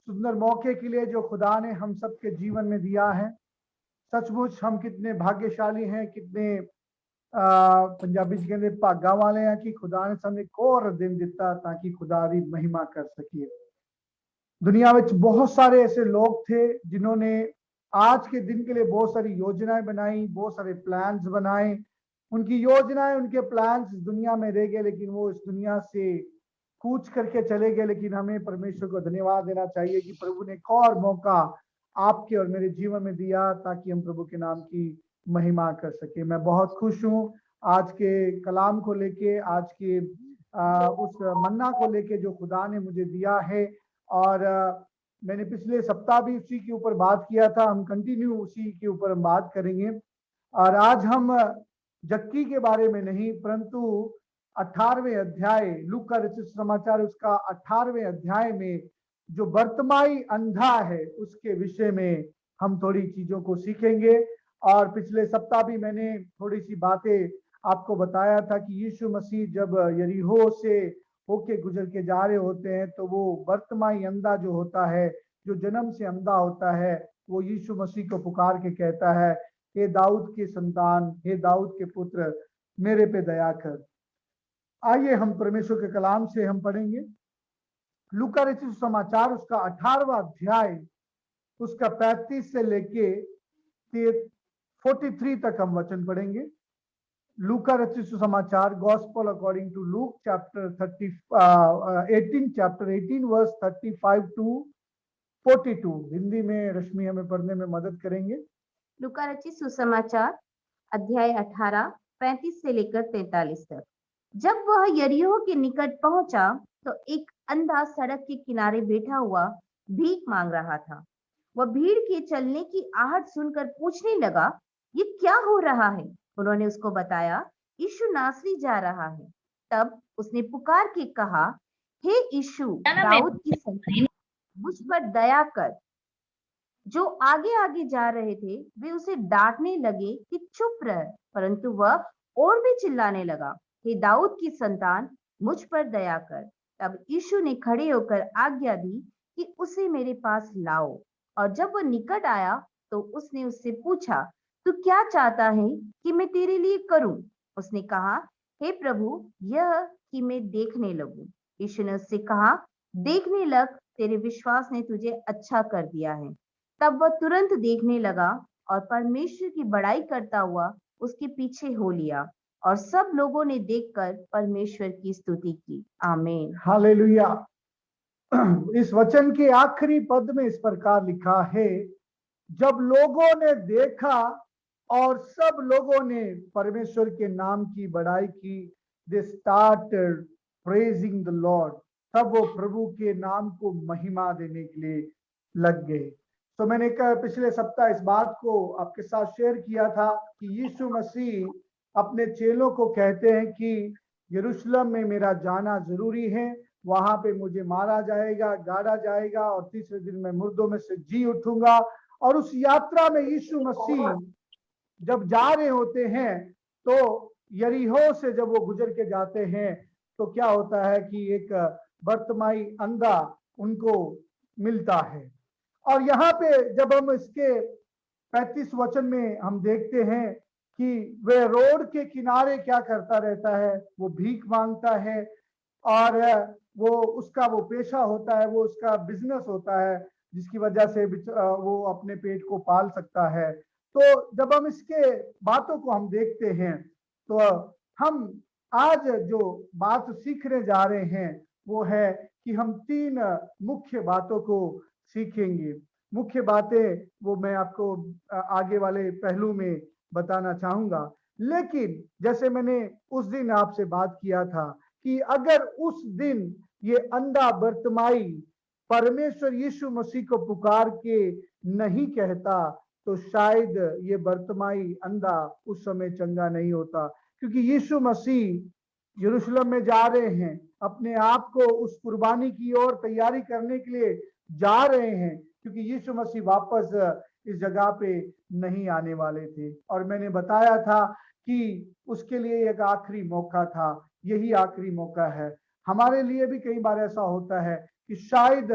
सुंदर मौके के लिए जो खुदा ने हम सबके जीवन में दिया है। सचमुच हम कितने भाग्यशाली हैं, कितने पंजाबी च कहते भागा वाले हैं कि खुदा ने सानू एक और दिन दिता ताकि खुदा दी महिमा कर सकिए। दुनिया में बहुत सारे ऐसे लोग थे जिन्होंने आज के दिन के लिए बहुत सारी योजनाएं बनाई, बहुत सारे प्लान्स बनाए। उनकी योजनाएं, उनके प्लान्स दुनिया में रह गए, लेकिन वो इस दुनिया से कूच करके चले गए। लेकिन हमें परमेश्वर को धन्यवाद देना चाहिए कि प्रभु ने एक और मौका आपके और मेरे जीवन में दिया ताकि हम प्रभु के नाम की महिमा कर सके। मैं बहुत खुश हूँ आज के कलाम को लेके, आज के उस मन्ना को लेके जो खुदा ने मुझे दिया है। और मैंने पिछले सप्ताह भी उसी के ऊपर बात किया था, हम कंटिन्यू उसी के ऊपर हम बात करेंगे। और आज हम जक्की के बारे में नहीं, परंतु 18वें अध्याय, लूका रचित समाचार उसका 18वें अध्याय में जो वर्तमाई अंधा है उसके विषय में हम थोड़ी चीजों को सीखेंगे। और पिछले सप्ताह भी मैंने थोड़ी सी बातें आपको बताया था कि यीशु मसीह जब यरीहो से होके गुजर के जा रहे होते हैं तो वो वर्तमाई अंधा जो होता है, जो जन्म से अंधा होता है, वो यीशु मसीह को पुकार के कहता है, हे दाऊद के संतान, हे दाऊद के पुत्र, मेरे पे दया कर। आइए हम परमेश्वर के कलाम से हम पढ़ेंगे लूका रचित समाचार उसका 18वां अध्याय, उसका 35 से लेके 43 तक हम वचन पढ़ेंगे। लूका रचित समाचार, gospel according to Luke chapter 18 verse 35 to 42। Hindi में रश्मि हमें पढ़ने में मदद करेंगे। लूका रचित सुसमाचार अध्याय 18 35 से लेकर 43 तक। जब वह यरीहो के निकट पहुंचा तो एक अंधा सड़क के किनारे बैठा हुआ भीख मांग रहा था। वह भीड़ के चलने की आहट सुनकर पूछने लगा, ये क्या हो रहा है? उन्होंने उसको बताया, यीशु नासरी जा रहा है। तब उसने पुकार के कहा, हे यीशु, दाऊद की संतान, मुझ पर दया कर। जो आगे आगे जा रहे थे वे उसे डांटने लगे कि चुप रह, परंतु वह और भी चिल्लाने लगा, हे दाऊद की संतान, मुझ पर दया कर। तब यीशु ने खड़े होकर आज्ञा दी कि उसे मेरे पास लाओ। और जब वह निकट आया तो उसने उससे पूछा, तू क्या चाहता है कि मैं तेरे लिए करूं? उसने कहा, हे प्रभु, यह कि मैं देखने लगूं। यीशु ने उससे कहा, देखने लग, तेरे विश्वास ने तुझे अच्छा कर दिया है। तब वह तुरंत देखने लगा और परमेश्वर की बड़ाई करता हुआ उसके पीछे हो लिया। और सब लोगों ने देखकर परमेश्वर की स्तुति की। आमीन। हालेलुया। इस वचन के आखिरी पद में इस प्रकार लिखा है, जब लोगों ने देखा और सब लोगों ने परमेश्वर के नाम की बड़ाई की, they started praising the Lord, तब वो प्रभु के नाम को महिमा देने के लिए लग गए। तो मैंने पिछले सप्ताह इस बात को आपके साथ शेयर किया था कि यीशु मसीह अपने चेलों को कहते हैं कि यरूशलेम में मेरा जाना जरूरी है, वहां पे मुझे मारा जाएगा, गाड़ा जाएगा और तीसरे दिन मैं मुर्दों में से जी उठूंगा। और उस यात्रा में यीशु मसीह जब जा रहे होते हैं तो यरीहो से जब वो गुजर के जाते हैं तो क्या होता है कि एक बर्तमाई अंधा उनको मिलता है। और यहाँ पे जब हम इसके 35 वचन में हम देखते हैं कि वह रोड के किनारे क्या करता रहता है, वो भीख मांगता है। और वो पेशा होता है, वो उसका बिजनेस होता है जिसकी वजह से वो अपने पेट को पाल सकता है। तो जब हम इसके बातों को हम देखते हैं तो हम आज जो बात सीखने जा रहे हैं वो है कि हम 3 मुख्य बातों को सीखेंगे। मुख्य बातें वो मैं आपको आगे वाले पहलू में बताना चाहूंगा। लेकिन जैसे मैंने उस दिन आपसे बात किया था कि अगर उस दिन ये अंधा बर्तमाई परमेश्वर यीशु मसीह को पुकार के नहीं कहता तो शायद ये बर्तमाई अंधा उस समय चंगा नहीं होता। क्योंकि यीशु मसीह यरूशलेम में जा रहे हैं, अपने आप को उस कुर्बानी की ओर तैयारी करने के लिए जा रहे हैं, क्योंकि यीशु मसीह वापस इस जगह पे नहीं आने वाले थे। और मैंने बताया था कि उसके लिए एक आखिरी मौका था, यही आखिरी मौका है। हमारे लिए भी कई बार ऐसा होता है कि शायद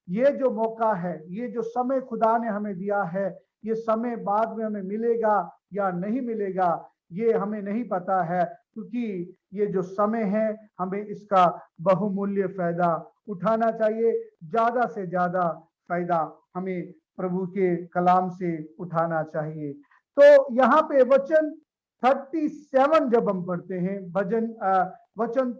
ये जो मौका है, ये जो समय खुदा ने हमें दिया है, ये समय बाद में हमें मिलेगा या नहीं मिलेगा ये हमें नहीं पता है, क्योंकि ये जो समय है हमें इसका बहुमूल्य फायदा उठाना चाहिए। ज्यादा से ज्यादा फायदा हमें प्रभु के कलाम से उठाना चाहिए। तो यहाँ पे वचन 37 जब हम पढ़ते हैं, वचन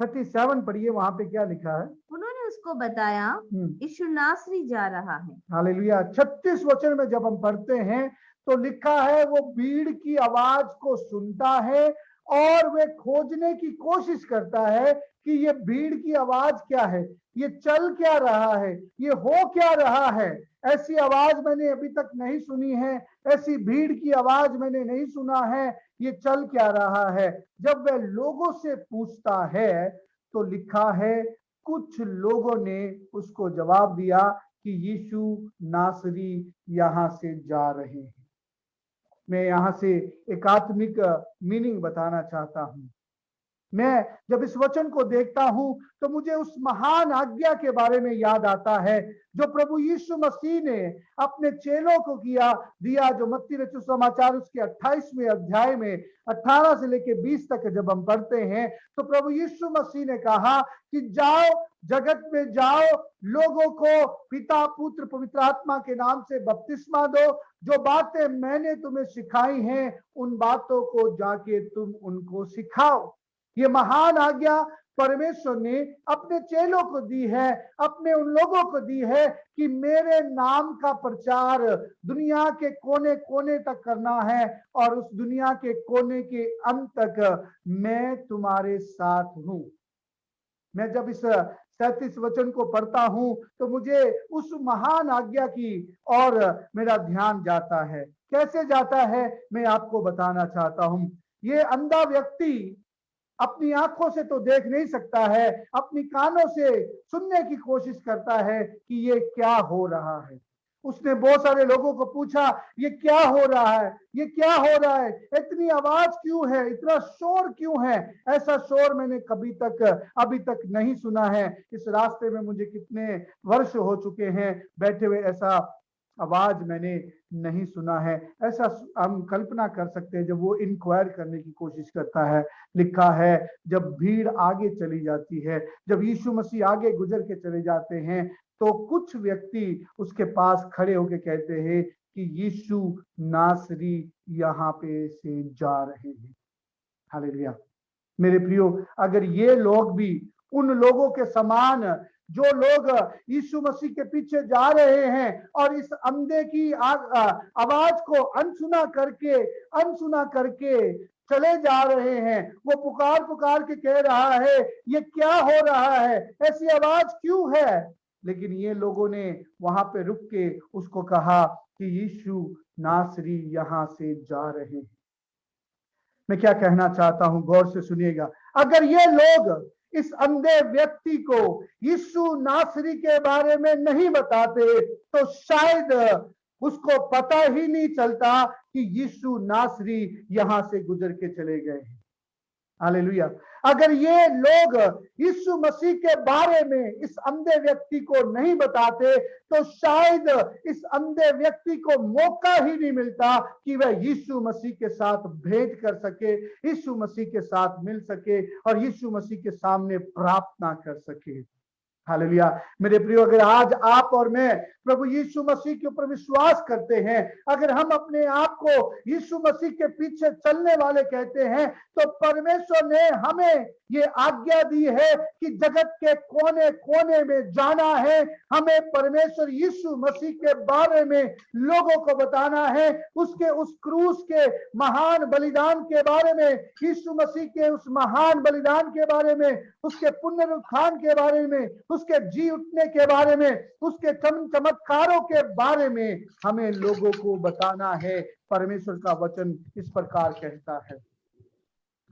37 पढ़िए, वहां पे क्या लिखा है? उन्होंने उसको बताया, यीशु नासरी जा रहा है। हालेलुया। 36 वचन में जब हम पढ़ते हैं तो लिखा है वो भीड़ की आवाज को सुनता है और वे खोजने की कोशिश करता है कि ये भीड़ की आवाज क्या है, ये चल क्या रहा है, ये हो क्या रहा है। ऐसी आवाज मैंने अभी तक नहीं सुनी है, ऐसी भीड़ की आवाज मैंने नहीं सुना है, ये चल क्या रहा है। जब वह लोगों से पूछता है तो लिखा है कुछ लोगों ने उसको जवाब दिया कि यीशु नासरी यहां से जा रहे हैं। मैं यहां से एक आत्मिक मीनिंग बताना चाहता हूं। मैं जब इस वचन को देखता हूं तो मुझे उस महान आज्ञा के बारे में याद आता है जो प्रभु यीशु मसीह ने अपने चेलों को दिया, जो मत्ती रचित सुसमाचार उसके 28वें अध्याय में 18 से लेकर 20 तक जब हम पढ़ते हैं तो प्रभु यीशु मसीह ने कहा कि जाओ, जगत में जाओ, लोगों को पिता पुत्र पवित्र आत्मा के नाम से बपतिस्मा दो, जो बातें मैंने तुम्हें सिखाई हैं उन बातों को जाके तुम उनको सिखाओ। ये महान आज्ञा परमेश्वर ने अपने चेलों को दी है, अपने उन लोगों को दी है कि मेरे नाम का प्रचार दुनिया के कोने कोने तक करना है और उस दुनिया के कोने के अंत तक मैं तुम्हारे साथ हूं। मैं जब इस 37 वचन को पढ़ता हूं तो मुझे उस महान आज्ञा की और मेरा ध्यान जाता है। कैसे जाता है मैं आपको बताना चाहता हूं। ये अंधा व्यक्ति अपनी आंखों से तो देख नहीं सकता है, अपनी कानों से सुनने की कोशिश करता है कि ये क्या हो रहा है। उसने बहुत सारे लोगों को पूछा ये क्या हो रहा है, ये क्या हो रहा है, इतनी आवाज क्यों है, इतना शोर क्यों है, ऐसा शोर मैंने अभी तक नहीं सुना है। इस रास्ते में मुझे कितने वर्ष हो चुके हैं बैठे हुए, ऐसा आवाज मैंने नहीं सुना है। ऐसा हम कल्पना कर सकते हैं जब वो इंक्वायर करने की कोशिश करता है। लिखा है जब भीड़ आगे चली जाती है, जब यीशु मसीह आगे गुजर के चले जाते हैं तो कुछ व्यक्ति उसके पास खड़े होकर कहते हैं कि यीशु नासरी यहाँ पे से जा रहे हैं। हालेलुया। मेरे प्रियो, अगर ये लोग भी उन लोगों के समान, जो लोग यीशु मसीह के पीछे जा रहे हैं और इस अंधे की आवाज को अनसुना करके चले जा रहे हैं, वो पुकार पुकार के कह रहा है ये क्या हो रहा है, ऐसी आवाज क्यों है, लेकिन ये लोगों ने वहां पे रुक के उसको कहा कि यीशु नासरी यहां से जा रहे हैं। मैं क्या कहना चाहता हूं, गौर से सुनिएगा। अगर ये लोग इस अंधे व्यक्ति को यीशु नासरी के बारे में नहीं बताते तो शायद उसको पता ही नहीं चलता कि यीशु नासरी यहां से गुजर के चले गए हैं। हालेलुया। अगर ये लोग यीशु मसीह के बारे में इस अंधे व्यक्ति को नहीं बताते तो शायद इस अंधे व्यक्ति को मौका ही नहीं मिलता कि वह यीशु मसीह के साथ भेंट कर सके, यीशु मसीह के साथ मिल सके और यीशु मसीह के सामने प्रार्थना कर सके। हालेलुया। मेरे प्रियो, अगर आज आप और मैं प्रभु यीशु मसीह के ऊपर विश्वास करते हैं, अगर हम अपने आप को यीशु मसीह के पीछे चलने वाले कहते हैं, तो परमेश्वर ने हमें ये आज्ञा दी है कि जगत के कोने कोने में जाना है, हमें परमेश्वर यीशु मसीह के बारे में लोगों को बताना है, उसके उस क्रूस के महान बलिदान के बारे में, यीशु मसीह के उस महान बलिदान के बारे में, उसके पुनरुत्थान के बारे में, उसके जी उठने के बारे में, उसके चमत्कारों के बारे में हमें लोगों को बताना है। परमेश्वर का वचन इस प्रकार कहता है।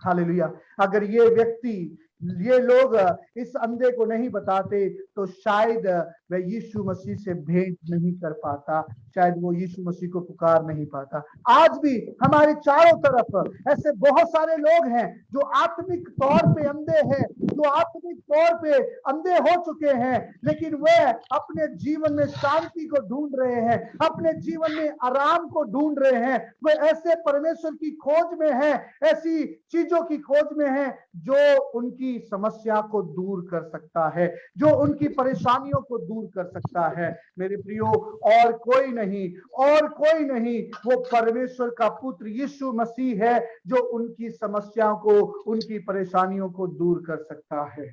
हालेलुया। अगर ये व्यक्ति ये लोग इस अंधे को नहीं बताते तो शायद वह यीशु मसीह से भेंट नहीं कर पाता, शायद वो यीशु मसीह को पुकार नहीं पाता। आज भी हमारे चारों तरफ ऐसे बहुत सारे लोग हैं जो आत्मिक तौर पे अंधे हैं, जो आत्मिक तौर पे अंधे हो चुके हैं, लेकिन वे अपने जीवन में शांति को ढूंढ रहे हैं, अपने जीवन में आराम को ढूंढ रहे हैं। वे ऐसे परमेश्वर की खोज में हैं, ऐसी चीजों की खोज में हैं जो उनकी समस्या को दूर कर सकता है, जो उनकी परेशानियों को दूर कर सकता है। मेरे प्रियो, और कोई नहीं, वो परमेश्वर का पुत्र यीशु मसीह है जो उनकी समस्याओं को, उनकी परेशानियों को दूर कर सकता है।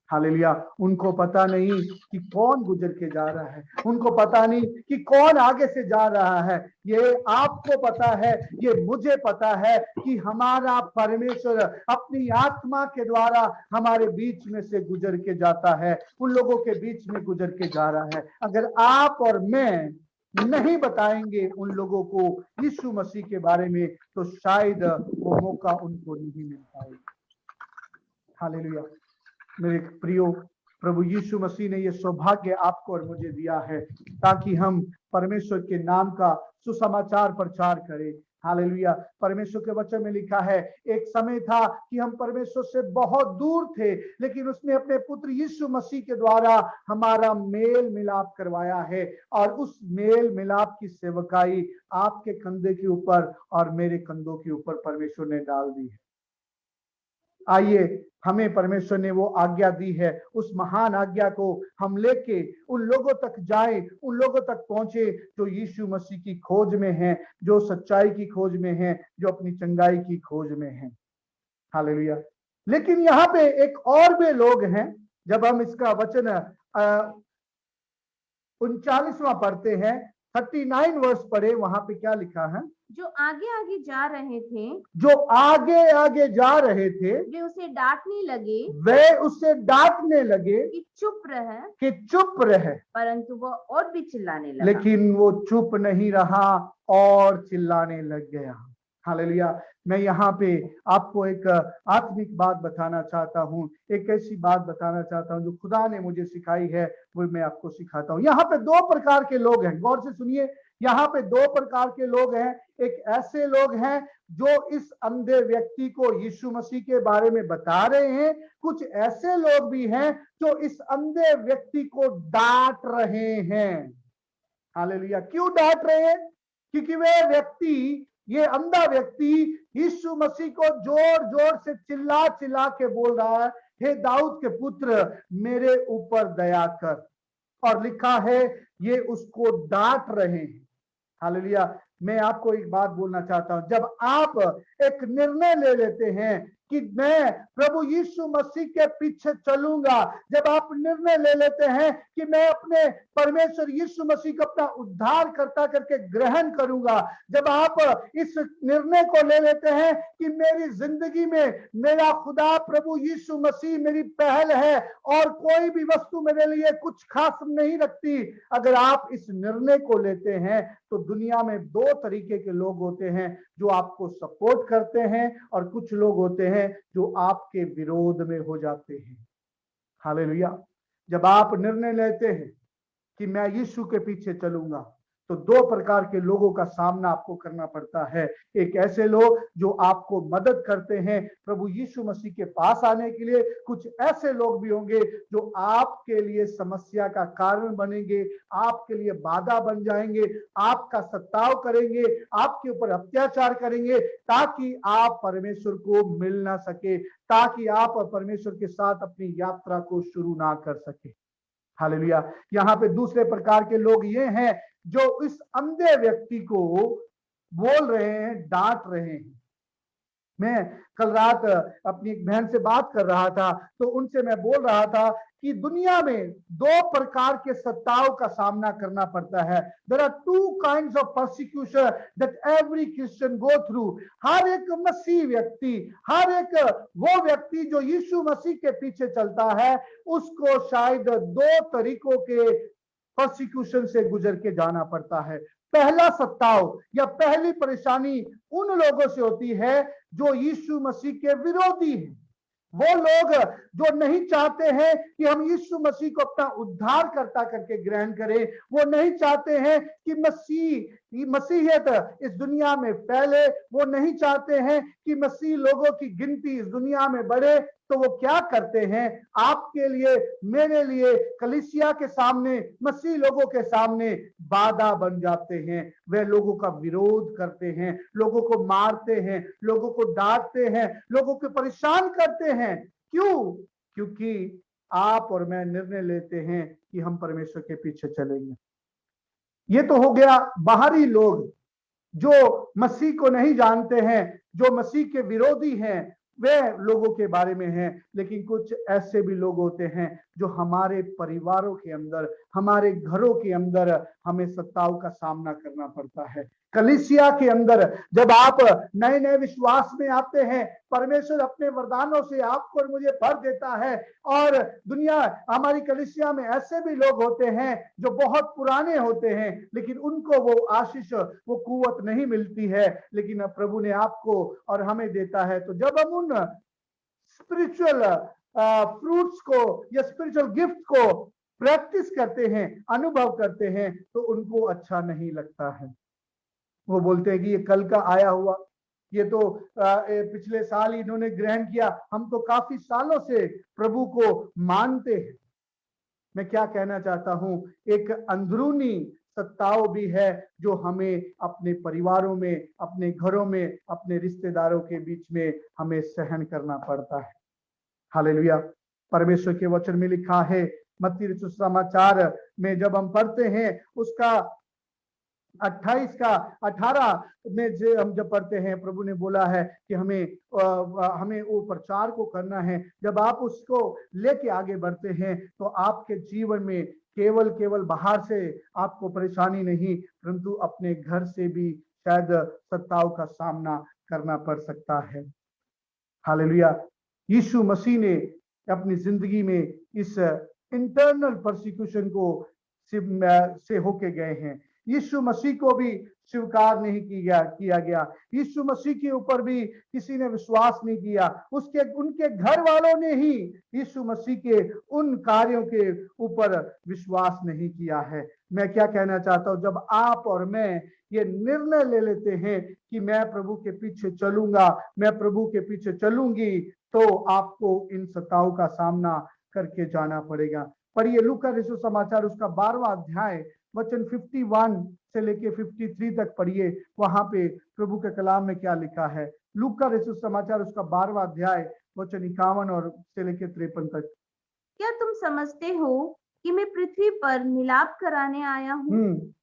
हालेलुया। उनको पता नहीं कि कौन गुजर के जा रहा है, उनको पता नहीं कि कौन आगे से जा रहा है। ये आपको पता है, ये मुझे पता है कि हमारा परमेश्वर अपनी आत्मा के द्वारा हमारे बीच में से गुजर के जाता है, उन लोगों के बीच में गुजर के जा रहा है। अगर आप और मैं नहीं बताएंगे उन लोगों को यीशु मसीह के बारे में, तो शायद वो मौका उनको नहीं मिल पाएगा। हालेलुया। मेरे प्रियो, प्रभु यीशु मसीह ने यह सौभाग्य आपको और मुझे दिया है ताकि हम परमेश्वर के नाम का सुसमाचार प्रचार करें। हालेलुया। परमेश्वर के वचन में लिखा है, एक समय था कि हम परमेश्वर से बहुत दूर थे, लेकिन उसने अपने पुत्र यीशु मसीह के द्वारा हमारा मेल मिलाप करवाया है, और उस मेल मिलाप की सेवकाई आपके कंधे के ऊपर और मेरे कंधों के ऊपर परमेश्वर ने डाल दी है। आइए, हमें परमेश्वर ने वो आज्ञा दी है, उस महान आज्ञा को हम लेके उन लोगों तक जाएं, उन लोगों तक पहुंचे जो यीशु मसीह की खोज में हैं, जो सच्चाई की खोज में हैं, जो अपनी चंगाई की खोज में हैं। हालेलुया। लेकिन यहाँ पे एक और भी लोग हैं। जब हम इसका वचन 39वां पढ़ते हैं, 39 वर्ष पढ़े, वहां पे क्या लिखा है? जो आगे आगे जा रहे थे, जो आगे आगे जा रहे थे, वे उसे डांटने लगे, वे उससे डांटने लगे कि चुप रह, कि चुप रहे, परंतु वह और भी चिल्लाने लगा। लेकिन वो चुप नहीं रहा और चिल्लाने लग गया। हालेलुया। मैं यहाँ पे आपको एक आत्मिक बात बताना चाहता हूँ, एक ऐसी बात बताना चाहता हूँ जो खुदा ने मुझे सिखाई है, वो मैं आपको सिखाता हूँ। यहाँ पे दो प्रकार के लोग हैं, गौर से सुनिए। यहाँ पे दो प्रकार के लोग हैं। एक ऐसे लोग हैं जो इस अंधे व्यक्ति को यीशु मसीह के बारे में बता रहे हैं, कुछ ऐसे लोग भी हैं जो इस अंधे व्यक्ति को डांट रहे हैं। हालेलुया। क्यों डांट रहे हैं? क्योंकि वे व्यक्ति, ये अंधा व्यक्ति यीशु मसीह को जोर जोर से चिल्ला चिल्ला के बोल रहा है, हे दाऊद के पुत्र, मेरे ऊपर दया कर। और लिखा है ये उसको डांट रहे हैं। हालेलुया। मैं आपको एक बात बोलना चाहता हूं, जब आप एक निर्णय ले लेते हैं कि मैं प्रभु यीशु मसीह के पीछे चलूंगा, जब आप निर्णय ले लेते हैं कि मैं अपने परमेश्वर यीशु मसीह को अपना उद्धार करता करके ग्रहण करूंगा, जब आप इस निर्णय को ले लेते हैं कि मेरी जिंदगी में मेरा खुदा प्रभु यीशु मसीह मेरी पहल है और कोई भी वस्तु मेरे लिए कुछ खास नहीं रखती, अगर आप इस निर्णय को लेते हैं तो दुनिया में दो तरीके के लोग होते हैं, जो आपको सपोर्ट करते हैं और कुछ लोग होते हैं जो आपके विरोध में हो जाते हैं। हालेलुया। जब आप निर्णय लेते हैं कि मैं यीशु के पीछे चलूंगा, तो दो प्रकार के लोगों का सामना आपको करना पड़ता है। एक ऐसे लोग जो आपको मदद करते हैं प्रभु यीशु मसीह के पास आने के लिए, कुछ ऐसे लोग भी होंगे जो आपके लिए समस्या का कारण बनेंगे, आपके लिए बाधा बन जाएंगे, आपका सताव करेंगे, आपके ऊपर अत्याचार करेंगे, ताकि आप परमेश्वर को मिल ना सके, ताकि आप परमेश्वर के साथ अपनी यात्रा को शुरू ना कर सके। हालेलुया। यहाँ पे दूसरे प्रकार के लोग ये हैं जो इस अंधे व्यक्ति को बोल रहे हैं, डांट रहे हैं। मैं कल रात अपनी एक बहन से बात कर रहा था, तो उनसे मैं बोल रहा था कि दुनिया में दो प्रकार के सताव का सामना करना पड़ता है। There are two kinds of persecution that every Christian go through. हर एक मसीह व्यक्ति, हर एक वो व्यक्ति जो यीशु मसीह के पीछे चलता है, उसको शायद दो तरीकों के परसिक्यूशन से गुजर के जाना पड़ता है। पहला सताव या पहली परेशानी उन लोगों से होती है जो यीशु मसीह के विरोधी हैं, वो लोग जो नहीं चाहते हैं कि हम यीशु मसीह को अपना उद्धारकर्ता करके ग्रहण करें, वो नहीं चाहते हैं कि मसीहियत इस दुनिया में फैले, वो नहीं चाहते हैं कि मसीह लोगों की गिनती इस दुनिया में बढ़े, तो वो क्या करते हैं? आपके लिए, मेरे लिए, कलीसिया के सामने, मसीह लोगों के सामने बाधा बन जाते हैं। वे लोगों का विरोध करते हैं, लोगों को मारते हैं, लोगों को डांटते हैं, लोगों को परेशान करते हैं। क्यों? क्योंकि आप और मैं निर्णय लेते हैं कि हम परमेश्वर के पीछे चलेंगे। ये तो हो गया बाहरी लोग जो मसीह को नहीं जानते हैं, जो मसीह के विरोधी हैं, वे लोगों के बारे में हैं। लेकिन कुछ ऐसे भी लोग होते हैं जो हमारे परिवारों के अंदर, हमारे घरों के अंदर हमें सत्ताओं का सामना करना पड़ता है। कलीसिया के अंदर जब आप नए नए विश्वास में आते हैं, परमेश्वर अपने वरदानों से आपको और मुझे भर देता है। और दुनिया, हमारी कलीसिया में ऐसे भी लोग होते हैं जो बहुत पुराने होते हैं, लेकिन उनको वो आशीष, वो कुवत नहीं मिलती है, लेकिन प्रभु ने आपको और हमें देता है। तो जब हम उन स्पिरिचुअल फ्रूट्स को या स्पिरिचुअल गिफ्ट को प्रैक्टिस करते हैं, अनुभव करते हैं, तो उनको अच्छा नहीं लगता है। वो बोलते हैं कि ये कल का आया हुआ, ये तो पिछले साल इन्होंने ग्रहण किया, हम तो काफी सालों से प्रभु को मानते हैं। मैं क्या कहना चाहता हूं, एक अंदरूनी सत्ताओं भी है जो हमें अपने परिवारों में, अपने घरों में, अपने रिश्तेदारों के बीच में हमें सहन करना पड़ता है। हालेलुया। परमेश्वर के वचन में लिखा है, मत्ती सुसमाचार में जब हम पढ़ते हैं उसका 28 का 18 में हम जब पढ़ते हैं, प्रभु ने बोला है कि हमें वो प्रचार को करना है। जब आप उसको लेके आगे बढ़ते हैं तो आपके जीवन में केवल बाहर से आपको परेशानी नहीं, परंतु अपने घर से भी शायद सत्ताओं का सामना करना पड़ सकता है। हालेलुया। यीशु मसीह ने अपनी जिंदगी में इस इंटरनल परसिक्यूशन को से होके गए हैं। यीशु मसीह को भी स्वीकार नहीं किया गया। यीशु मसीह के ऊपर भी किसी ने विश्वास नहीं किया। उनके घर वालों ने ही यीशु मसीह के उन कार्यों के ऊपर विश्वास नहीं किया है। मैं क्या कहना चाहता हूं, जब आप और मैं ये निर्णय ले लेते हैं कि मैं प्रभु के पीछे चलूंगा, मैं प्रभु के पीछे चलूंगी, तो आपको इन सत्ताओं का सामना करके जाना पड़ेगा। पढ़िए लूका रचित सुसमाचार उसका 12वां अध्याय वचन 51 से लेके 53 तक पढ़िए। वहां पे प्रभु के कलाम में क्या लिखा है। लूका रचित सुसमाचार उसका 12वां अध्याय वचन 51 और से लेके 53 तक। क्या तुम समझते हो कि मैं पृथ्वी पर मिलाप कराने आया हूँ?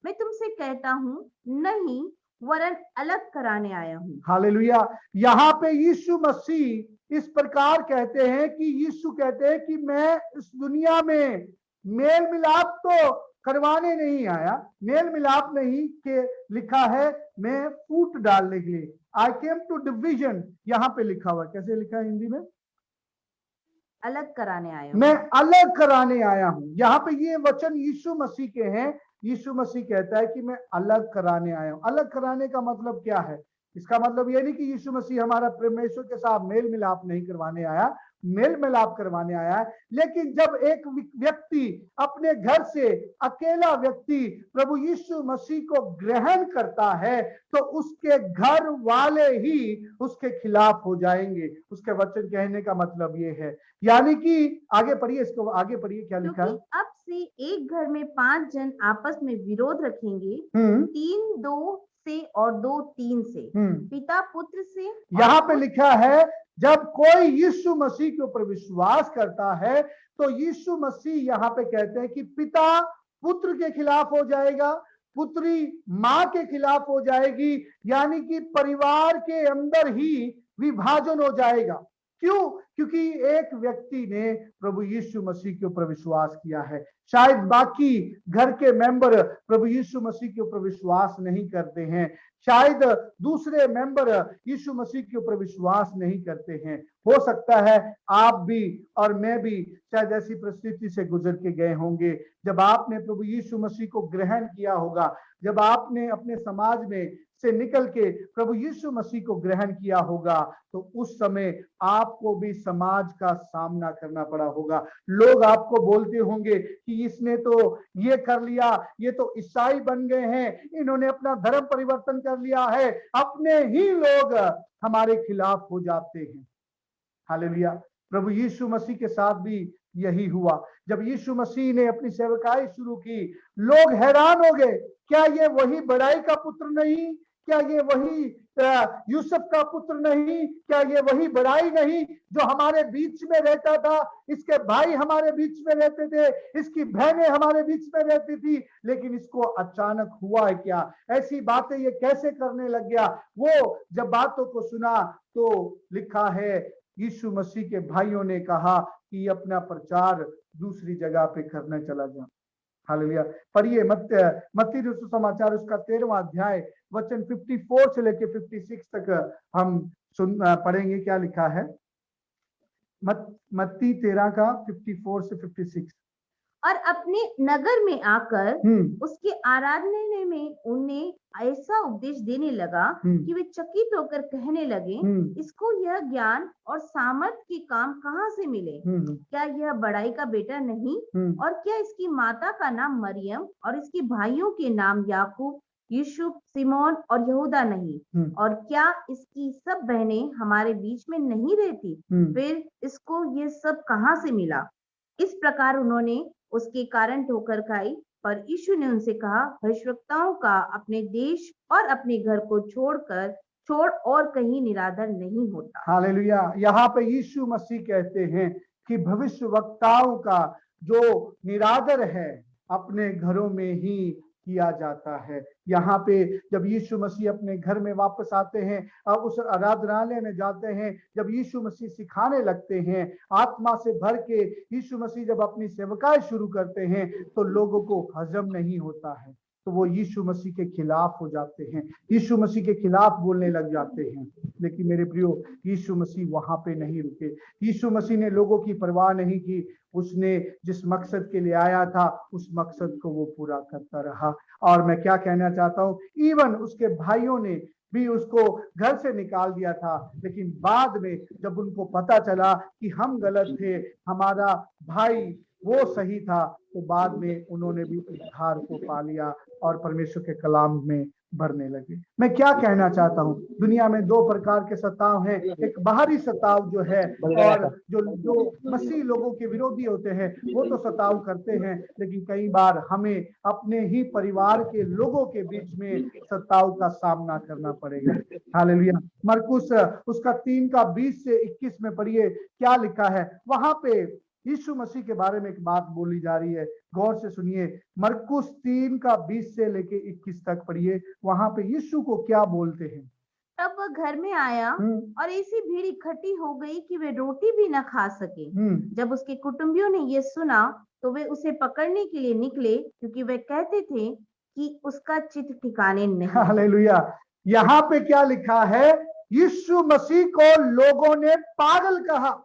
मैं तुमसे कहता हूँ, नहीं, वरन अलग कराने आया हूँ। हालेलुया। यहाँ पे यीशु मसीह इस प्रकार कहते हैं कि यीशु कहते हैं कि मैं इस दुनिया में मेल मिलाप तो करवाने नहीं आया। मेल मिलाप नहीं के लिखा है, मैं फूट डालने के लिए, आई केम टू डिवीजन। यहाँ पे लिखा हुआ, कैसे लिखा है हिंदी में? अलग कराने आया हूँ। मैं अलग कराने आया हूं। यहाँ पे ये वचन यीशु मसीह के हैं। यीशु मसीह कहता है कि मैं अलग कराने आया हूं। अलग कराने का मतलब क्या है? इसका मतलब ये नहीं कि यीशु मसीह हमारा परमेश्वर के साथ मेल मिलाप नहीं करवाने आया, मेल मिलाप करवाने आया है। लेकिन जब एक व्यक्ति अपने घर से, अकेला व्यक्ति प्रभु यीशु मसीह को ग्रहण करता है, तो उसके घर वाले ही उसके खिलाफ हो जाएंगे। उसके वचन कहने का मतलब ये है, यानी कि आगे पढ़िए, इसको आगे पढ़िए क्या लिखा है। अब से एक घर में 5 जन आपस में विरोध रखेंगे, 3 2 से और 2 3 से, पिता पुत्र से। यहाँ पे लिखा है, जब कोई यीशु मसीह के ऊपर विश्वास करता है तो यीशु मसीह यहाँ पे कहते हैं कि पिता पुत्र के खिलाफ हो जाएगा, पुत्री माँ के खिलाफ हो जाएगी, यानी कि परिवार के अंदर ही विभाजन हो जाएगा। क्यों? क्योंकि एक व्यक्ति ने प्रभु यीशु मसीह के ऊपर विश्वास किया है। शायद बाकी घर के मेंबर प्रभु यीशु मसीह के ऊपर विश्वास नहीं करते हैं, शायद दूसरे मेंबर यीशु मसीह के ऊपर विश्वास नहीं करते हैं। हो सकता है आप भी और मैं भी शायद ऐसी परिस्थिति से गुजर के गए होंगे, जब आपने प्रभु यीशु मसीह को ग्रहण किया होगा, जब आपने अपने समाज में से निकल के प्रभु यीशु मसीह को ग्रहण किया होगा, तो उस समय आपको भी समाज का सामना करना पड़ा होगा। लोग आपको बोलते होंगे कि इसने तो ये कर लिया, ये तो ईसाई बन गए हैं, इन्होंने अपना धर्म परिवर्तन कर लिया है। अपने ही लोग हमारे खिलाफ हो जाते हैं। हालेलुया। प्रभु यीशु मसीह के साथ भी यही हुआ। जब यीशु मसीह ने अपनी सेवकाई शुरू की, लोग हैरान हो गए, क्या ये वही बड़ाई का पुत्र नहीं? क्या ये वही यूसुफ का पुत्र नहीं? क्या ये वही बड़ाई नहीं जो हमारे बीच में रहता था? इसके भाई हमारे बीच में रहते थे, इसकी बहनें हमारे बीच में रहती थी, लेकिन इसको अचानक हुआ है क्या? ऐसी बातें ये कैसे करने लग गया? वो जब बातों को सुना तो लिखा है, यीशु मसीह के भाइयों ने कहा कि अपना प्रचार दूसरी जगह पे करने चला जा। हालेलुया। पढ़िए मत्ती सुसमाचार उसका 13वां अध्याय वचन 54 से लेके 56 तक हम पढ़ेंगे। क्या लिखा है? मत्ती 13 का 54 से 56। और अपने नगर में आकर उसके आराधने में उन्हें ऐसा उपदेश देने लगा कि वे चकित होकर कहने लगे, इसको यह ज्ञान और सामर्थ के काम कहाँ से मिले? क्या यह बड़ाई का बेटा नहीं? और क्या इसकी माता का नाम मरियम और इसके भाइयों के नाम याकूब, यूसुफ, सिमोन और यहूदा नहीं? और क्या इसकी सब बहनें हमारे बीच में नहीं रहती? फिर इसको ये सब कहाँ से मिला? इस प्रकार उन्होंने उसके कारण ठोकर खाई। पर यीशु ने उनसे कहा, भविष्यवक्ताओं का अपने देश और अपने घर को छोड़ और कहीं निरादर नहीं होता। हालेलुया। यहाँ पे यीशु मसीह कहते हैं कि भविष्यवक्ताओं का जो निरादर है अपने घरों में ही किया जाता है। यहाँ पे जब यीशु मसीह अपने घर में वापस आते हैं, उस आराधनालय में जाते हैं, जब यीशु मसीह सिखाने लगते हैं, आत्मा से भर के यीशु मसीह जब अपनी सेवकाई शुरू करते हैं, तो लोगों को हजम नहीं होता है, तो वो यीशु मसीह के खिलाफ हो जाते हैं, यीशु मसीह के खिलाफ बोलने लग जाते हैं। लेकिन मेरे प्रियो, यीशु मसीह वहां पे नहीं रुके। यीशु मसीह ने लोगों की परवाह नहीं की। उसने जिस मकसद के लिए आया था, उस मकसद को वो पूरा करता रहा। और मैं क्या कहना चाहता हूँ, इवन उसके भाइयों ने भी उसको घर से निकाल दिया था, लेकिन बाद में जब उनको पता चला कि हम गलत थे, हमारा भाई वो सही था, तो बाद में उन्होंने भी उद्धार को पा लिया और परमेश्वर के कलाम में बढ़ने लगे। मैं क्या कहना चाहता हूँ, दुनिया में दो प्रकार के सताव हैं। एक बाहरी सताव जो है, और जो मसीह लोगों के विरोधी होते हैं वो तो सताव करते हैं, लेकिन कई बार हमें अपने ही परिवार के लोगों के बीच में सताव का सामना करना पड़ेगा। हालेलुया। मरकुस उसका 3 का 20 से 21 में पढ़िए, क्या लिखा है वहां पे। यीशु मसीह के बारे में एक बात बोली जा रही है, गौर से सुनिए। मरकुस 3 का 20 से लेके 21 तक पढ़िए, वहां पे यीशु को क्या बोलते हैं। तब वह घर में आया और ऐसी भीड़ इकट्ठी हो गई कि वे रोटी भी न खा सके। जब उसके कुटुंबियों ने ये सुना तो वे उसे पकड़ने के लिए निकले, क्योंकि वे कहते थे कि उसका चित्त ठिकाने नहीं। हालेलुया। यहाँ पे क्या लिखा है, यीशु मसीह को लोगों ने पागल कहा।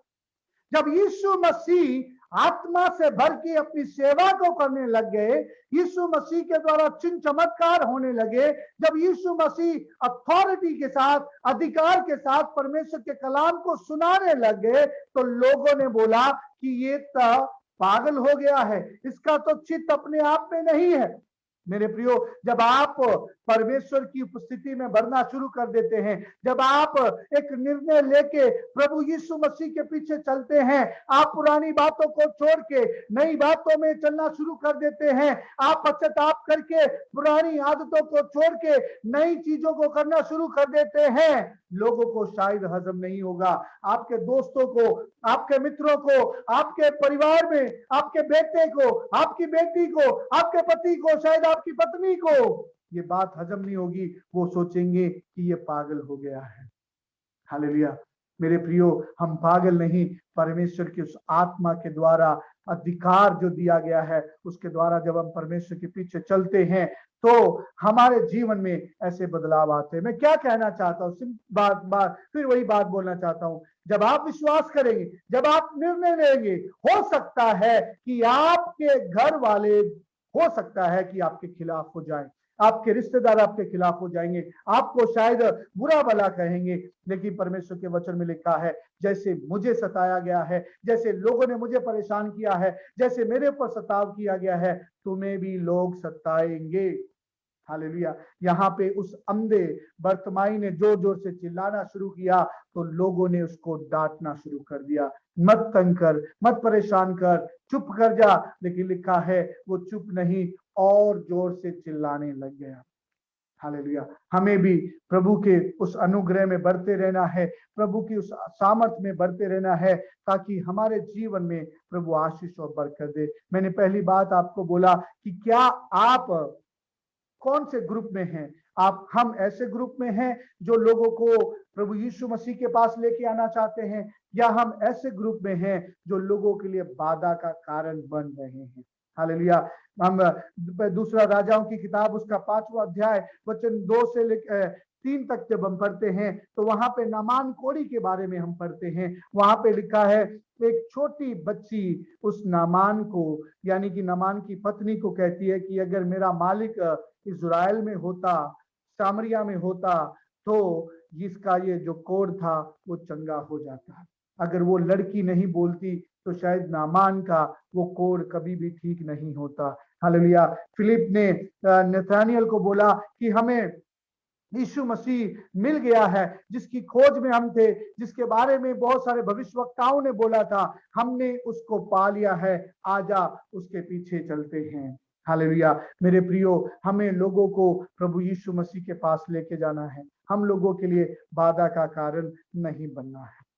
जब यीशु मसीह आत्मा से भर के अपनी सेवा को करने लग गए, यीशु मसीह के द्वारा चिन्ह चमत्कार होने लगे, जब यीशु मसीह अथॉरिटी के साथ, अधिकार के साथ परमेश्वर के कलाम को सुनाने लग गए, तो लोगों ने बोला कि ये तो पागल हो गया है, इसका तो चित्त अपने आप में नहीं है। मेरे प्रियो, जब आप परमेश्वर की उपस्थिति में बढ़ना शुरू कर देते हैं, जब आप एक निर्णय लेके प्रभु यीशु मसीह के पीछे चलते हैं, आप पुरानी बातों को छोड़ के नई बातों में चलना शुरू कर देते हैं, आप पश्चाताप करके पुरानी आदतों को छोड़ के नई चीजों को करना शुरू कर देते हैं, लोगों को शायद हजम नहीं होगा। आपके दोस्तों को, आपके मित्रों को, आपके परिवार में आपके बेटे को, आपकी बेटी को, आपके पति को, शायद आपकी पत्नी को ये बात हजम नहीं होगी। वो सोचेंगे कि ये पागल हो गया है। हालेलुया। मेरे प्रियो, हम पागल नहीं, परमेश्वर की उस आत्मा के द्वारा अधिकार जो दिया गया है, उसके द्वारा जब हम परमेश्वर के पीछे चलते हैं तो हमारे जीवन में ऐसे बदलाव आते हैं। मैं क्या कहना चाहता हूँ, फिर वही बात बोलना चाहता हूँ, जब आप विश्वास करेंगे, जब आप निर्णय लेंगे, हो सकता है कि आपके घर वाले, हो सकता है कि आपके खिलाफ हो जाए। आपके रिश्तेदार आपके खिलाफ हो जाएंगे, आपको शायद बुरा भला कहेंगे, लेकिन परमेश्वर के वचन में लिखा है, जैसे मुझे सताया गया है, जैसे लोगों ने मुझे परेशान किया है, जैसे मेरे ऊपर सताव किया गया है, तुम्हें भी लोग सताएंगे। हालेलुया। यहाँ पे उस अंधे बर्तमाई ने जोर जोर से चिल्लाना शुरू किया, तो लोगों ने उसको डांटना शुरू कर दिया, मत तंग कर, मत परेशान कर, चुप कर जा। लेकिन लिखा है वो चुप नहीं, और जोर से चिल्लाने लग गया। हालेलुया। हमें भी प्रभु के उस अनुग्रह में बढ़ते रहना है, प्रभु की उस सामर्थ्य में बढ़ते रहना है, ताकि हमारे जीवन में प्रभु आशीष और बरकत दे। मैंने पहली बात आपको बोला कि क्या आप कौन से ग्रुप में हैं? हम ऐसे ग्रुप में हैं जो लोगों को प्रभु यीशु मसीह के पास लेके आना चाहते हैं, या हम ऐसे ग्रुप में हैं जो लोगों के लिए बाधा का कारण बन रहे हैं? हालेलुया। हम दूसरा राजाओं की किताब उसका 5वां अध्याय वचन 2 से लेकर 3 तक जब हम पढ़ते हैं, तो वहां पे नामान कोड़ी के बारे में हम पढ़ते हैं। वहां पे लिखा है, एक छोटी बच्ची उस नामान को, यानी कि नामान की पत्नी को कहती है कि अगर मेरा मालिक इज़राइल में होता, सामरिया में होता, तो जिसका ये जो कोढ़ था वो चंगा हो जाता। अगर वो लड़की नहीं बोलती तो शायद नामान का वो कोढ़ कभी भी ठीक नहीं होता। हालेलुया। फिलिप ने नथानियल को बोला कि हमें यीशु मसीह मिल गया है, जिसकी खोज में हम थे, जिसके बारे में बहुत सारे भविष्यवक्ताओं ने बोला था, हमने उसको पा लिया है, आजा उसके पीछे चलते हैं। हालेलुया। मेरे प्रियो, हमें लोगों को प्रभु यीशु मसीह के पास लेके जाना है, हम लोगों के लिए बाधा का कारण नहीं बनना है।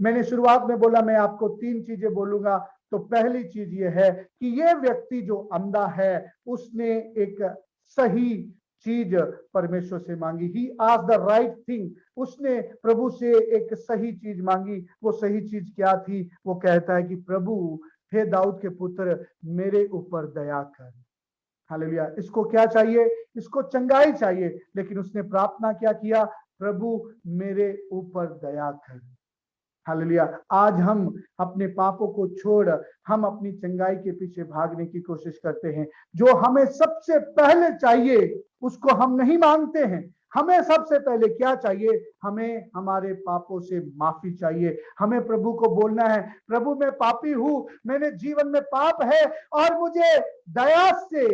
मैंने शुरुआत में बोला मैं आपको 3 चीजें बोलूंगा। तो पहली चीज ये है कि ये व्यक्ति जो अंधा है, उसने एक सही चीज परमेश्वर से मांगी। ही आस्क्ड द राइट थिंग। उसने प्रभु से एक सही चीज मांगी। वो सही चीज क्या थी? वो कहता है कि प्रभु, हे दाऊद के पुत्र, मेरे ऊपर दया कर। हालेलुया। इसको क्या चाहिए? इसको चंगाई चाहिए, लेकिन उसने प्रार्थना क्या किया? प्रभु, मेरे ऊपर दया कर। हालेलुया। आज हम अपने पापों को छोड़ हम अपनी चंगाई के पीछे भागने की कोशिश करते हैं। जो हमें सबसे पहले चाहिए उसको हम नहीं मांगते हैं। हमें सबसे पहले क्या चाहिए? हमें हमारे पापों से माफी चाहिए। हमें प्रभु को बोलना है, प्रभु मैं पापी हूं, मैंने जीवन में पाप है और मुझे दया से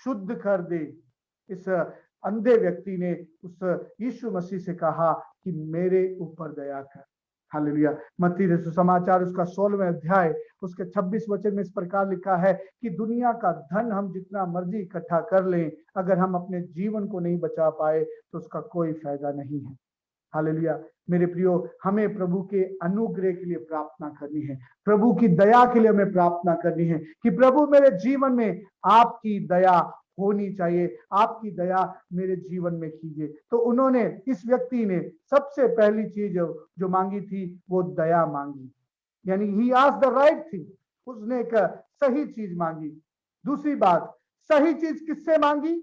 शुद्ध कर दे। इस अंधे व्यक्ति ने उस यीशु मसीह से कहा कि मेरे ऊपर दया कर। हालेलुया। मत्ती रचित सुसमाचार उसका 16वां अध्याय उसके 26 वचन में इस प्रकार लिखा है कि दुनिया का धन हम जितना मर्जी इकट्ठा कर लें, अगर हम अपने जीवन को नहीं बचा पाए तो उसका कोई फायदा नहीं है। हालेलुया। मेरे प्रियो, हमें प्रभु के अनुग्रह के लिए प्रार्थना करनी है, प्रभु की दया के लिए हमें प्रार्थना करनी है कि प्रभु मेरे जीवन में आपकी दया होनी चाहिए, आपकी दया मेरे जीवन में कीजिए। तो उन्होंने, इस व्यक्ति ने सबसे पहली चीज जो मांगी थी वो दया मांगी, यानी ही आस्क्ड द राइट थिंग। उसने एक सही चीज मांगी। दूसरी बात, सही चीज किससे मांगी?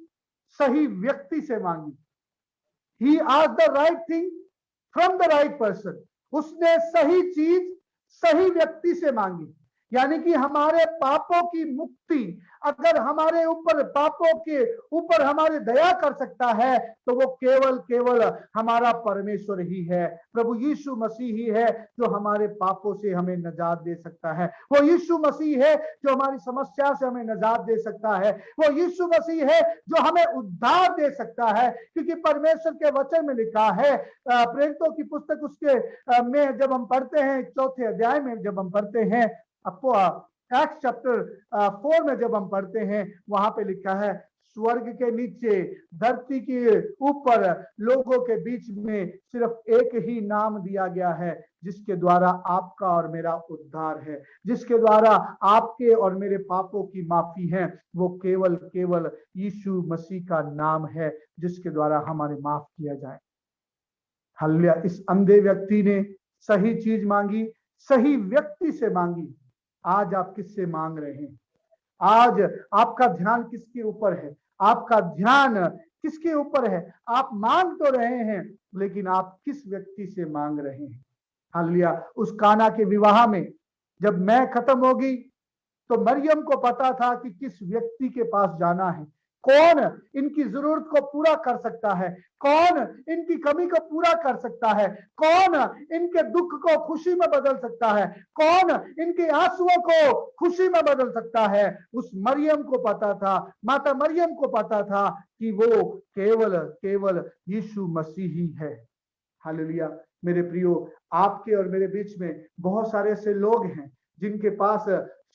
सही व्यक्ति से मांगी। He asked the right thing from the right person. उसने सही चीज सही व्यक्ति से मांगी, यानी कि हमारे पापों की मुक्ति अगर हमारे ऊपर, पापों के ऊपर हमारे दया कर सकता है तो वो केवल हमारा परमेश्वर ही है। प्रभु यीशु मसीह ही है जो हमारे पापों से हमें निजात दे सकता है। वो यीशु मसीह है जो हमारी समस्या से हमें निजात दे सकता है। वो यीशु मसीह है जो हमें उद्धार दे सकता है, क्योंकि परमेश्वर के वचन में लिखा है, प्रेरितों की पुस्तक उसके में जब हम पढ़ते हैं, 4थे अध्याय में जब हम पढ़ते हैं, एक्ट चैप्टर 4 में जब हम पढ़ते हैं, वहां पे लिखा है, स्वर्ग के नीचे धरती के ऊपर लोगों के बीच में सिर्फ एक ही नाम दिया गया है जिसके द्वारा आपका और मेरा उद्धार है, जिसके द्वारा आपके और मेरे पापों की माफी है। वो केवल यीशु मसीह का नाम है जिसके द्वारा हमारे माफ किया जाए। हालेलुया। इस अंधे व्यक्ति ने सही चीज मांगी, सही व्यक्ति से मांगी। आज आप किससे मांग रहे हैं? आज आपका ध्यान किसके ऊपर है? आपका ध्यान किसके ऊपर है? आप मांग तो रहे हैं, लेकिन आप किस व्यक्ति से मांग रहे हैं? हालेलुया। उस काना के विवाह में जब मैं खत्म होगी तो मरियम को पता था कि किस व्यक्ति के पास जाना है, कौन इनकी जरूरत को पूरा कर सकता है, कौन इनकी कमी को पूरा कर सकता है, कौन इनके दुख को खुशी में बदल सकता है, कौन इनके आंसुओं को खुशी में बदल सकता है। उस मरियम को पता था, माता मरियम को पता था कि वो केवल केवल यीशु मसीह ही है। हालेलुया। मेरे प्रियो, आपके और मेरे बीच में बहुत सारे ऐसे लोग हैं जिनके पास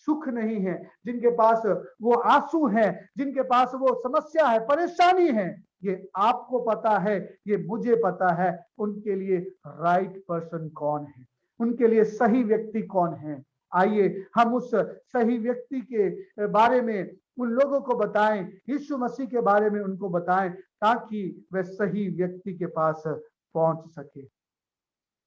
सुख नहीं है, जिनके पास वो आंसू है, जिनके पास वो समस्या है, परेशानी है। ये आपको पता है, ये मुझे पता है, उनके लिए राइट पर्सन कौन है, उनके लिए सही व्यक्ति कौन है। आइए हम उस सही व्यक्ति के बारे में उन लोगों को बताएं, यीशु मसीह के बारे में उनको बताएं, ताकि वे सही व्यक्ति के पास पहुंच सके।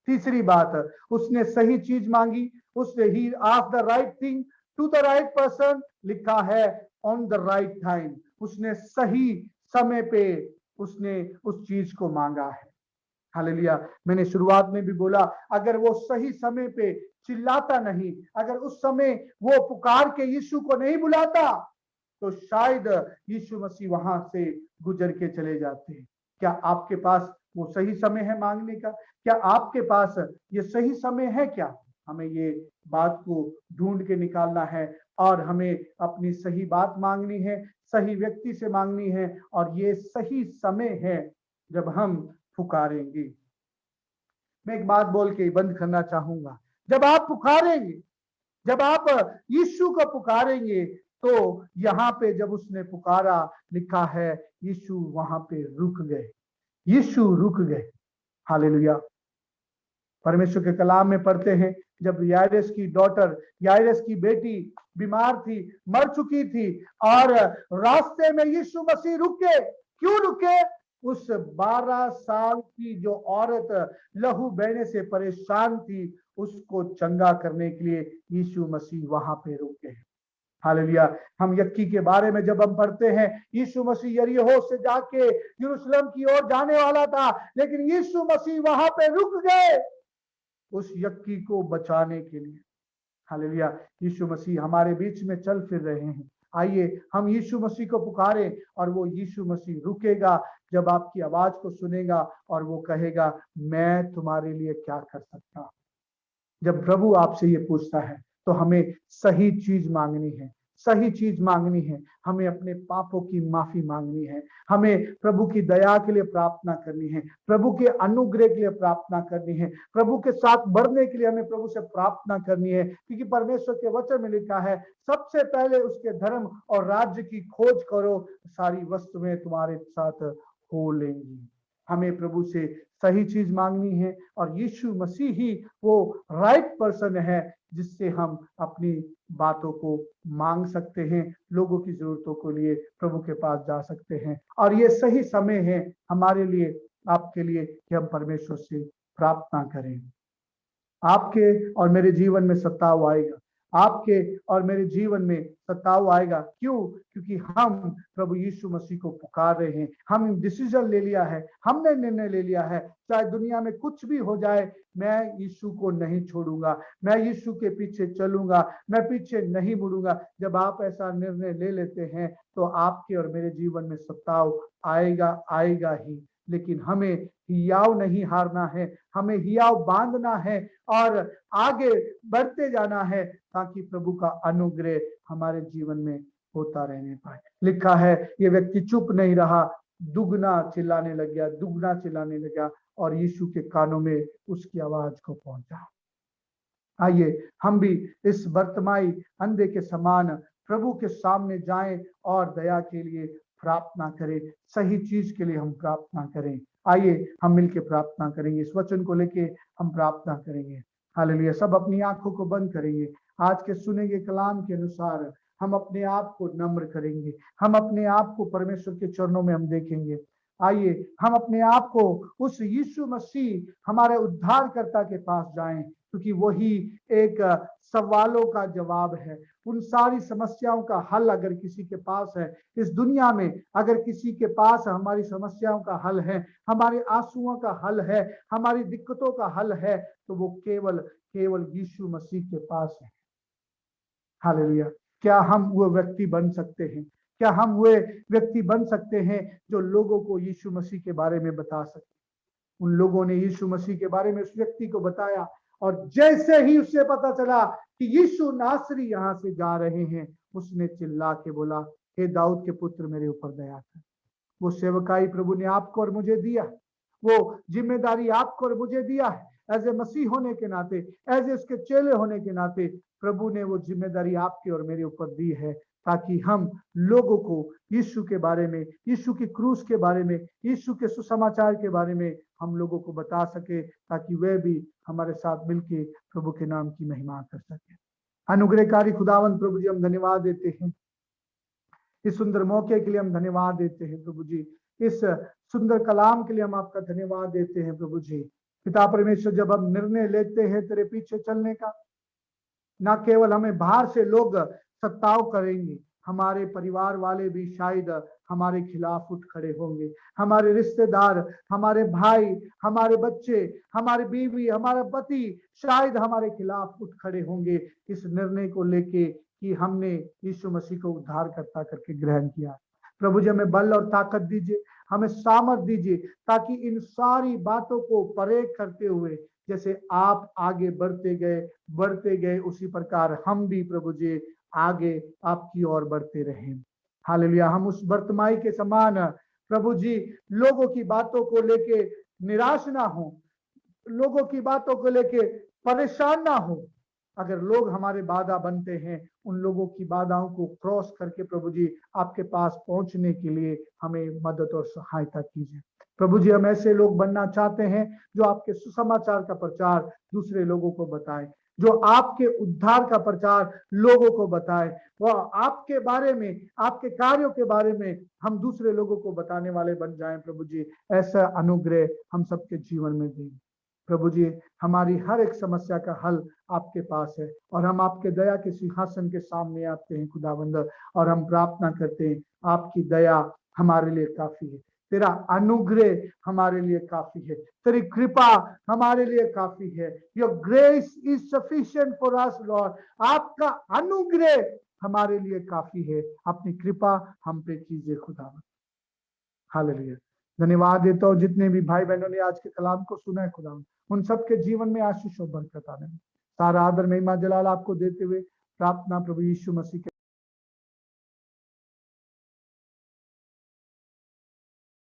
तीसरी बात, उसने सही चीज मांगी, उसने ही asked the right thing to the right person, लिखा है ऑन द राइट टाइम। उसने सही समय पे उसने उस चीज को मांगा है। हालेलुया। मैंने शुरुआत में भी बोला, अगर वो सही समय पे चिल्लाता नहीं, अगर उस समय वो पुकार के यीशु को नहीं बुलाता, तो शायद यीशु मसीह वहां से गुजर के चले जाते हैं। क्या आपके पास वो सही समय है मांगने का? क्या आपके पास ये सही समय है क्या? हमें ये बात को ढूंढ के निकालना है और हमें अपनी सही बात मांगनी है, सही व्यक्ति से मांगनी है, और ये सही समय है जब हम पुकारेंगे। मैं एक बात बोल के बंद करना चाहूंगा। जब आप पुकारेंगे, जब आप यीशु को पुकारेंगे, तो यहाँ पे जब उसने पुकारा, लिखा है यीशु वहां पे रुक गए, यीशु रुक गए। हालेलुया। परमेश्वर के कलाम में पढ़ते हैं, जब याइरस की डॉटर, याइरस की बेटी बीमार थी, मर चुकी थी, और रास्ते में यीशु मसीह रुके। क्यों रुके? उस 12 साल की जो औरत लहू बहने से परेशान थी, उसको चंगा करने के लिए यीशु मसीह वहां पे रुके। हालेलुया। हम यक्की के बारे में जब हम पढ़ते हैं, यीशु मसीह यरीहो से जाके यरूशलेम की ओर जाने वाला था, लेकिन यीशु मसीह वहां पे रुक गए उस यक्की को बचाने के लिए। हालेलुया। यीशु मसीह हमारे बीच में चल फिर रहे हैं। आइए हम यीशु मसीह को पुकारें, और वो यीशु मसीह रुकेगा जब आपकी आवाज को सुनेगा, और वो कहेगा, मैं तुम्हारे लिए क्या कर सकता हूं। जब प्रभु आपसे ये पूछता है, तो हमें सही चीज मांगनी है, सही चीज मांगनी है। हमें अपने पापों की माफी मांगनी है, हमें प्रभु की दया के लिए प्रार्थना करनी है, प्रभु के अनुग्रह के लिए प्रार्थना करनी है, प्रभु के साथ बढ़ने के लिए हमें प्रभु से प्रार्थना करनी है। क्योंकि परमेश्वर के वचन में लिखा है, सबसे पहले उसके धर्म और राज्य की खोज करो, सारी वस्तुएं तुम्हारे साथ हो लेंगी। हमें प्रभु से सही चीज मांगनी है, और यीशु मसीह ही वो राइट पर्सन है जिससे हम अपनी बातों को मांग सकते हैं, लोगों की जरूरतों के लिए प्रभु के पास जा सकते हैं। और ये सही समय है हमारे लिए, आपके लिए, कि हम परमेश्वर से प्रार्थना करें। आपके और मेरे जीवन में सताव आएगा, आपके और मेरे जीवन में सताव आएगा। क्यों? क्योंकि हम प्रभु यीशु मसीह को पुकार रहे हैं। हम डिसीजन ले लिया है, हमने निर्णय ले लिया है, चाहे दुनिया में कुछ भी हो जाए, मैं यीशु को नहीं छोड़ूंगा, मैं यीशु के पीछे चलूंगा, मैं पीछे नहीं मुड़ूंगा। जब आप ऐसा निर्णय ले लेते हैं, तो आपके और मेरे जीवन में सताव आएगा, आएगा ही, लेकिन हमें हियाव नहीं हारना है, हमें हियाव बांधना है और आगे बढ़ते जाना है, ताकि प्रभु का अनुग्रह हमारे जीवन में होता रहने पाए। लिखा है, ये व्यक्ति चुप नहीं रहा, दुगना चिल्लाने लग गया, दुगना चिल्लाने लगा, और यीशु के कानों में उसकी आवाज को पहुंचा। आइए हम भी इस वर्तमाई अंधे के समान प्रभु के सामने जाएं और दया के लिए प्रार्थना करें, सही चीज के लिए हम प्रार्थना करें। आइए हम मिलकर प्रार्थना करेंगे, इस वचन को लेके हम प्रार्थना करेंगे। हालेलुया। सब अपनी आंखों को बंद करेंगे। आज के सुनेंगे कलाम के अनुसार हम अपने आप को नम्र करेंगे, हम अपने आप को परमेश्वर के चरणों में हम देखेंगे। आइए हम अपने आप को उस यीशु मसीह हमारे उद्धारकर्ता के पास जाएं, क्योंकि वही एक सवालों का जवाब है, उन सारी समस्याओं का हल अगर किसी के पास है इस दुनिया में, अगर किसी के पास हमारी समस्याओं का हल है, हमारे आंसुओं का हल है, हमारी दिक्कतों का हल है, तो वो केवल केवल यीशु मसीह के पास है। हालेलुया। क्या हम वो व्यक्ति बन सकते हैं? क्या हम वे व्यक्ति बन सकते हैं जो लोगों को यीशु मसीह के बारे में बता सके? उन लोगों ने यीशु मसीह के बारे में उस व्यक्ति को बताया, और जैसे ही उसे पता चला कि यीशु नासरी यहाँ से जा रहे हैं, उसने चिल्ला के बोला, हे दाऊद के पुत्र, मेरे ऊपर दया कर। वो सेवकाई प्रभु ने आपको और मुझे दिया, वो जिम्मेदारी आपको और मुझे दिया है। एज ए मसीह होने के नाते, एज ए उसके चेले होने के नाते प्रभु ने वो जिम्मेदारी आपके और मेरे ऊपर दी है, ताकि हम लोगों को यीशु के बारे में, यीशु की क्रूस के बारे में, यीशु के सुसमाचार के बारे में हम लोगों को बता सके, ताकि वे भी हमारे साथ मिलके प्रभु के नाम की महिमा कर सके। अनुग्रहकारी खुदावंत प्रभु जी, हम धन्यवाद देते हैं इस सुंदर मौके के लिए, हम धन्यवाद देते हैं प्रभु जी। इस सुंदर कलाम के लिए हम आपका धन्यवाद देते हैं प्रभु जी। पिता परमेश्वर, जब हम निर्णय लेते हैं तेरे पीछे चलने का, ना केवल हमें बाहर से लोग सताव करेंगे, हमारे परिवार वाले भी शायद हमारे खिलाफ उठ खड़े होंगे। हमारे रिश्तेदार, हमारे भाई, हमारे बच्चे, हमारे बीवी, हमारा पति शायद हमारे खिलाफ उठ खड़े होंगे इस निर्णय को लेके कि हमने यीशु मसीह को उद्धारकर्ता करके ग्रहण किया। प्रभु जी, हमें बल और ताकत दीजिए, हमें सामर्थ दीजिए, ताकि इन सारी बातों को परे करते हुए जैसे आप आगे बढ़ते गए उसी प्रकार हम भी प्रभु जी आगे आपकी ओर बढ़ते रहें। हालेलुया। हम उस बर्तमाई के समान प्रभु जी लोगों की बातों को लेके निराश ना हो, लोगों की बातों को लेके परेशान ना हो। अगर लोग हमारे बाधा बनते हैं, उन लोगों की बाधाओं को क्रॉस करके प्रभु जी आपके पास पहुंचने के लिए हमें मदद और सहायता कीजिए। प्रभु जी, हम ऐसे लोग बनना चाहते हैं जो आपके सुसमाचार का प्रचार दूसरे लोगों को बताए, जो आपके उद्धार का प्रचार लोगों को बताए, वह आपके बारे में, आपके कार्यों के बारे में हम दूसरे लोगों को बताने वाले बन जाएं। प्रभु जी, ऐसा अनुग्रह हम सबके जीवन में दें। प्रभु जी, हमारी हर एक समस्या का हल आपके पास है, और हम आपके दया के सिंहासन के सामने आते हैं खुदावंद, और हम प्रार्थना करते हैं, आपकी दया हमारे लिए काफी है, तेरा अनुग्रह हमारे लिए काफी है, तेरी कृपा हमारे लिए काफी है। Your grace is sufficient for us Lord. आपका अनुग्रह हमारे लिए काफी है, अपनी कृपा हम पे कीजिए खुदावंद। हालेलुया। धन्यवाद देता हूँ जितने भी भाई बहनों ने आज के कलाम को सुना है खुदावंद, उन सबके जीवन में आशीष और बरकत आने में। सारा आदर महिमा जलाल आपको देते हुए प्रार्थना प्रभु यीशु मसीह के